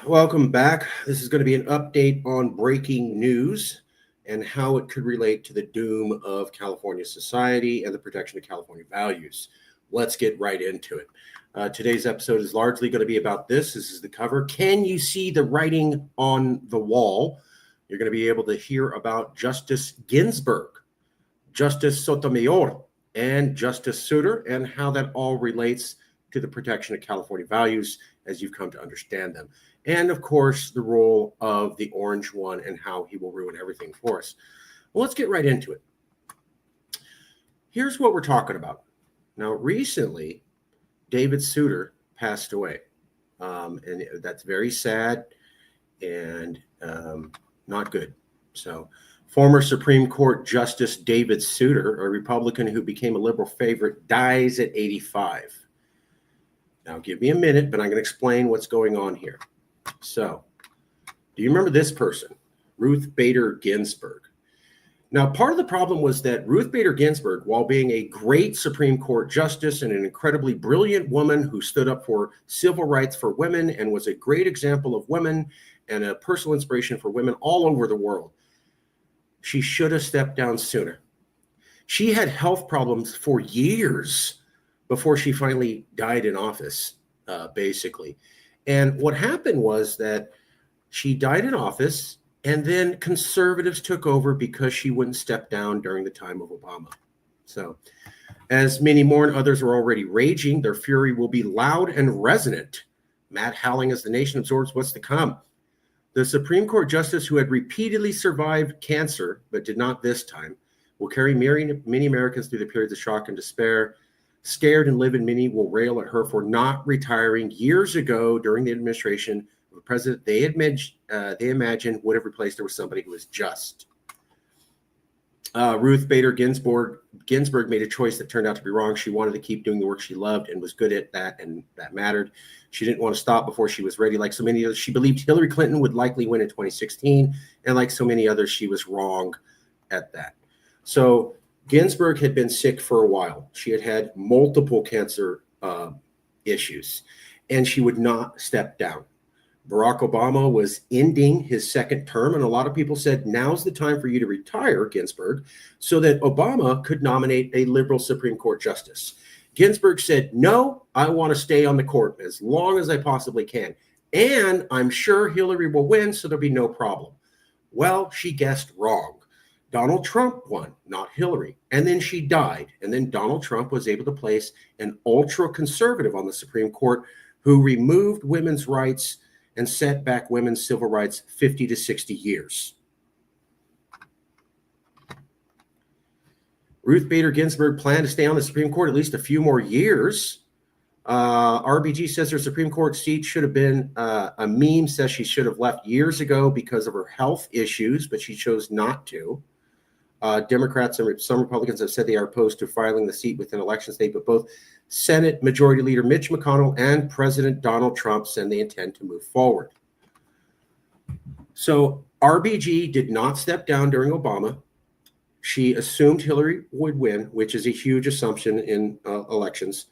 Welcome back. This is going to be an update on breaking news and how it could relate to the doom of California society and the protection of California values. Let's get right into it. Today's episode is largely going to be about this. This is the cover. Can you see the writing on the wall? You're going to be able to hear about Justice Ginsburg, Justice Sotomayor, and Justice Souter, and how that all relates to the protection of California values as you've come to understand them. And of course, the role of the orange one and how he will ruin everything for us. Well, let's get right into it. Here's what we're talking about. Now, recently, David Souter passed away. And that's very sad and not good. So, former Supreme Court Justice David Souter, a Republican who became a liberal favorite, dies at 85. Now, give me a minute, but I'm going to explain what's going on here. So, do you remember this person, Ruth Bader Ginsburg? Now, part of the problem was that Ruth Bader Ginsburg, while being a great Supreme Court justice and an incredibly brilliant woman who stood up for civil rights for women and was a great example of women and a personal inspiration for women all over the world, she should have stepped down sooner. She had health problems for years before she finally died in office, basically. And what happened was that she died in office, and then conservatives took over because she wouldn't step down during the time of Obama. So, as many mourn, others are already raging. Their fury will be loud and resonant. Matt howling as the nation absorbs what's to come. The Supreme Court justice, who had repeatedly survived cancer, but did not this time, will carry many Americans through the periods of shock and despair. Scared and livid, many will rail at her for not retiring years ago during the administration of a president they imagined would have replaced her with somebody who was just. Ruth Bader Ginsburg made a choice that turned out to be wrong. She wanted to keep doing the work she loved and was good at that, and that mattered. She didn't want to stop before she was ready. Like so many others, she believed Hillary Clinton would likely win in 2016, and like so many others, she was wrong at that. So Ginsburg had been sick for a while. She had had multiple cancer issues, and she would not step down. Barack Obama was ending his second term, and a lot of people said, now's the time for you to retire, Ginsburg, so that Obama could nominate a liberal Supreme Court justice. Ginsburg said, no, I want to stay on the court as long as I possibly can, and I'm sure Hillary will win, so there'll be no problem. Well, she guessed wrong. Donald Trump won, not Hillary. And then she died. And then Donald Trump was able to place an ultra-conservative on the Supreme Court who removed women's rights and set back women's civil rights 50 to 60 years. Ruth Bader Ginsburg planned to stay on the Supreme Court at least a few more years. RBG says her Supreme Court seat should have been, a meme says she should have left years ago because of her health issues, but she chose not to. Democrats and some Republicans have said they are opposed to filing the seat within election state, but both Senate Majority Leader Mitch McConnell and President Donald Trump said they intend to move forward. So RBG did not step down during Obama. She assumed Hillary would win, which is a huge assumption in elections,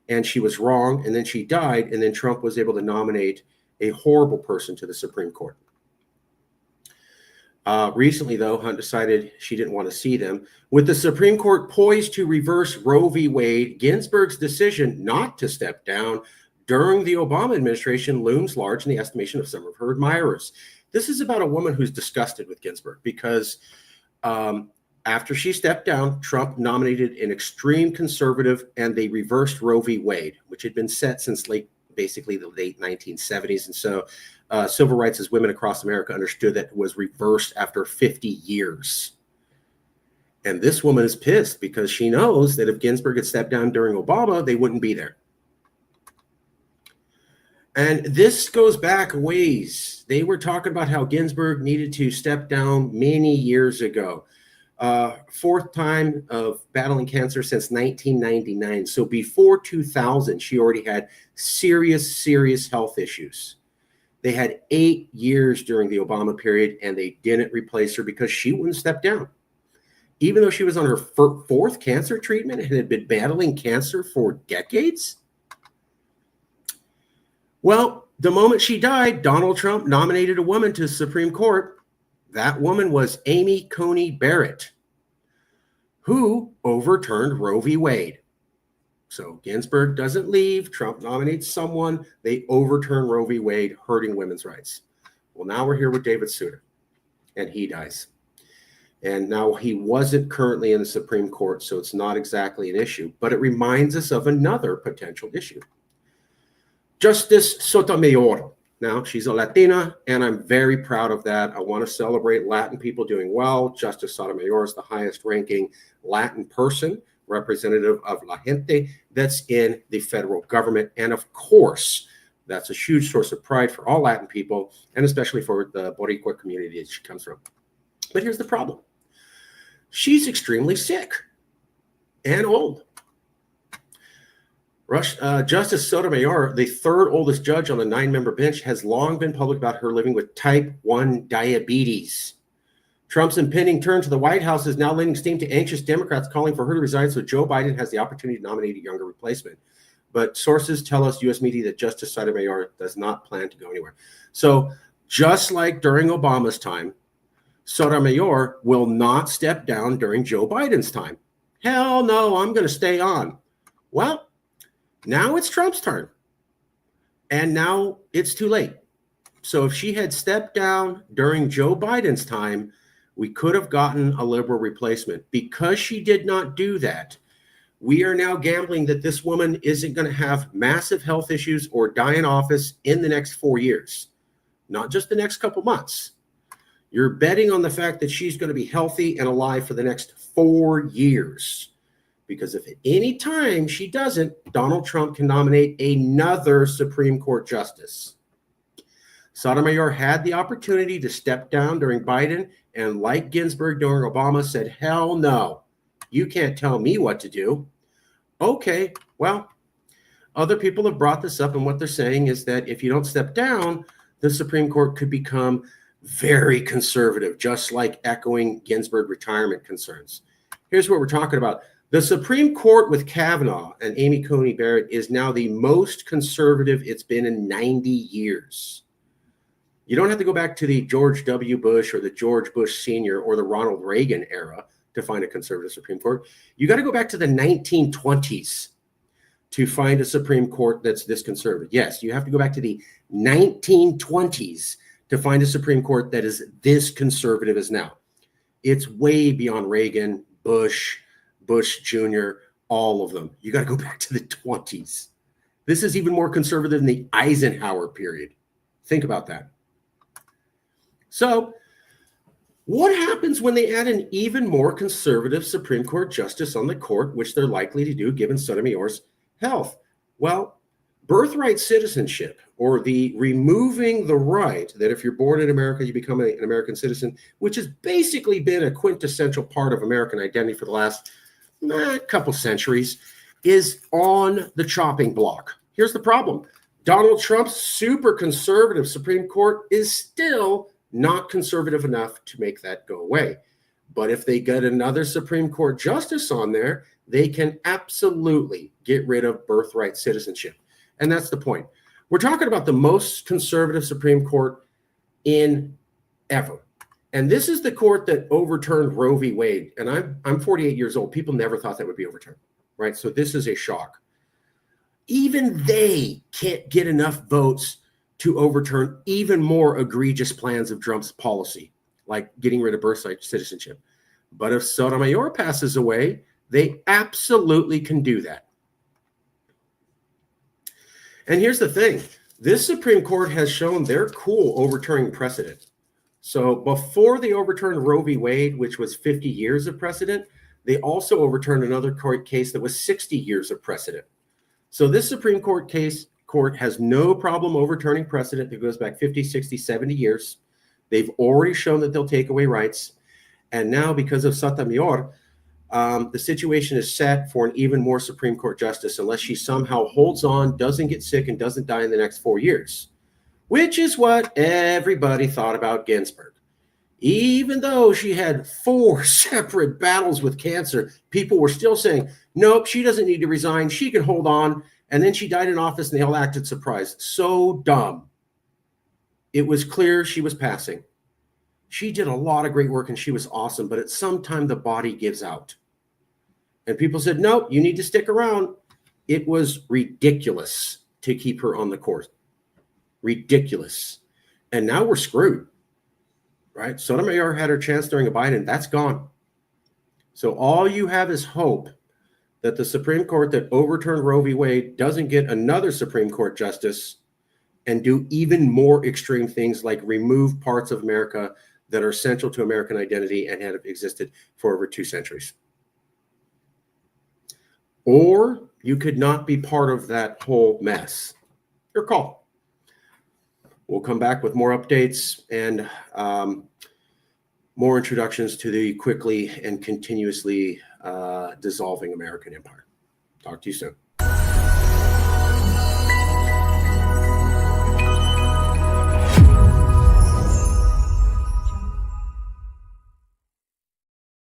and she was wrong, and then she died, and then Trump was able to nominate a horrible person to the Supreme Court. Recently, though, Hunt decided she didn't want to see them. With the Supreme Court poised to reverse Roe v. Wade, Ginsburg's decision not to step down during the Obama administration looms large in the estimation of some of her admirers. This is about a woman who's disgusted with Ginsburg because after she stepped down, Trump nominated an extreme conservative, and they reversed Roe v. Wade, which had been set since basically the late 1970s. And so civil rights as women across America understood that it was reversed after 50 years. And this woman is pissed because she knows that if Ginsburg had stepped down during Obama, they wouldn't be there. And this goes back a ways. They were talking about how Ginsburg needed to step down many years ago. Fourth time of battling cancer since 1999. So before 2000, she already had serious health issues. They had 8 years during the Obama period, and they didn't replace her because she wouldn't step down. Even though she was on her fourth cancer treatment and had been battling cancer for decades. Well, The moment she died, Donald Trump nominated a woman to the Supreme Court. That woman was Amy Coney Barrett, who overturned Roe v. Wade. So Ginsburg doesn't leave. Trump nominates someone. They overturn Roe v. Wade, hurting women's rights. Well, now we're here with David Souter, and he dies. And now he wasn't currently in the Supreme Court, so it's not exactly an issue, but it reminds us of another potential issue. Justice Sotomayor. Now, she's a Latina, and I'm very proud of that. I want to celebrate Latin people doing well. Justice Sotomayor is the highest ranking Latin person, representative of La Gente, that's in the federal government. And of course, that's a huge source of pride for all Latin people, and especially for the Boricua community that she comes from. But here's the problem. She's extremely sick and old. Justice Sotomayor, the third oldest judge on the 9-member bench, has long been public about her living with type 1 diabetes. Trump's impending turn to the White House is now lending steam to anxious Democrats calling for her to resign so Joe Biden has the opportunity to nominate a younger replacement. But sources tell us, U.S. media, that Justice Sotomayor does not plan to go anywhere. So just like during Obama's time, Sotomayor will not step down during Joe Biden's time. Hell no, I'm going to stay on. Well, now it's Trump's turn. And now it's too late. So if she had stepped down during Joe Biden's time, we could have gotten a liberal replacement. Because she did not do that, we are now gambling that this woman isn't going to have massive health issues or die in office in the next 4 years, not just the next couple months. You're betting on the fact that she's going to be healthy and alive for the next 4 years. Because if at any time she doesn't, Donald Trump can nominate another Supreme Court justice. Sotomayor had the opportunity to step down during Biden, and like Ginsburg during Obama, said, hell no, you can't tell me what to do. Okay, well, other people have brought this up, and what they're saying is that if you don't step down, the Supreme Court could become very conservative, just like echoing Ginsburg retirement concerns. Here's what we're talking about. The Supreme Court with Kavanaugh and Amy Coney Barrett is now the most conservative it's been in 90 years. You don't have to go back to the George W. Bush or the George Bush Sr. or the Ronald Reagan era to find a conservative Supreme Court. You got to go back to the 1920s to find a Supreme Court that's this conservative. Yes, you have to go back to the 1920s to find a Supreme Court that is this conservative as now. It's way beyond Reagan, Bush Jr., all of them. You got to go back to the 20s. This is even more conservative than the Eisenhower period. Think about that. So what happens when they add an even more conservative Supreme Court justice on the court, which they're likely to do given Sotomayor's health? Well, birthright citizenship, or the removing the right that if you're born in America, you become an American citizen, which has basically been a quintessential part of American identity for the last couple centuries, is on the chopping block. Here's the problem. Donald Trump's super conservative Supreme Court is still not conservative enough to make that go away. But if they get another Supreme Court justice on there, they can absolutely get rid of birthright citizenship. And that's the point. We're talking about the most conservative Supreme Court in ever. And this is the court that overturned Roe v. Wade. And I'm 48 years old. People never thought that would be overturned, right? So this is a shock. Even they can't get enough votes to overturn even more egregious plans of Trump's policy, like getting rid of birthright citizenship. But if Sotomayor passes away, they absolutely can do that. And here's the thing. This Supreme Court has shown they're cool overturning precedent. So before they overturned Roe v. Wade, which was 50 years of precedent, they also overturned another court case that was 60 years of precedent. So this Supreme Court has no problem overturning precedent that goes back 50, 60, 70 years. They've already shown that they'll take away rights. And now because of Sotomayor, the situation is set for an even more Supreme Court justice unless she somehow holds on, doesn't get sick, and doesn't die in the next 4 years, which is what everybody thought about Ginsburg. Even though she had 4 separate battles with cancer, people were still saying, nope, she doesn't need to resign. She can hold on. And then she died in office and they all acted surprised. So dumb. It was clear she was passing. She did a lot of great work and she was awesome, but at some time the body gives out. And people said, no, you need to stick around. It was ridiculous to keep her on the course. Ridiculous. And now we're screwed, right? Sotomayor had her chance during a Biden. That's gone. So all you have is hope that the Supreme Court that overturned Roe v. Wade doesn't get another Supreme Court justice and do even more extreme things like remove parts of America that are central to American identity and have existed for over 2 centuries. Or you could not be part of that whole mess. Your call. We'll come back with more updates and more introductions to the quickly and continuously dissolving American empire. Talk to you soon.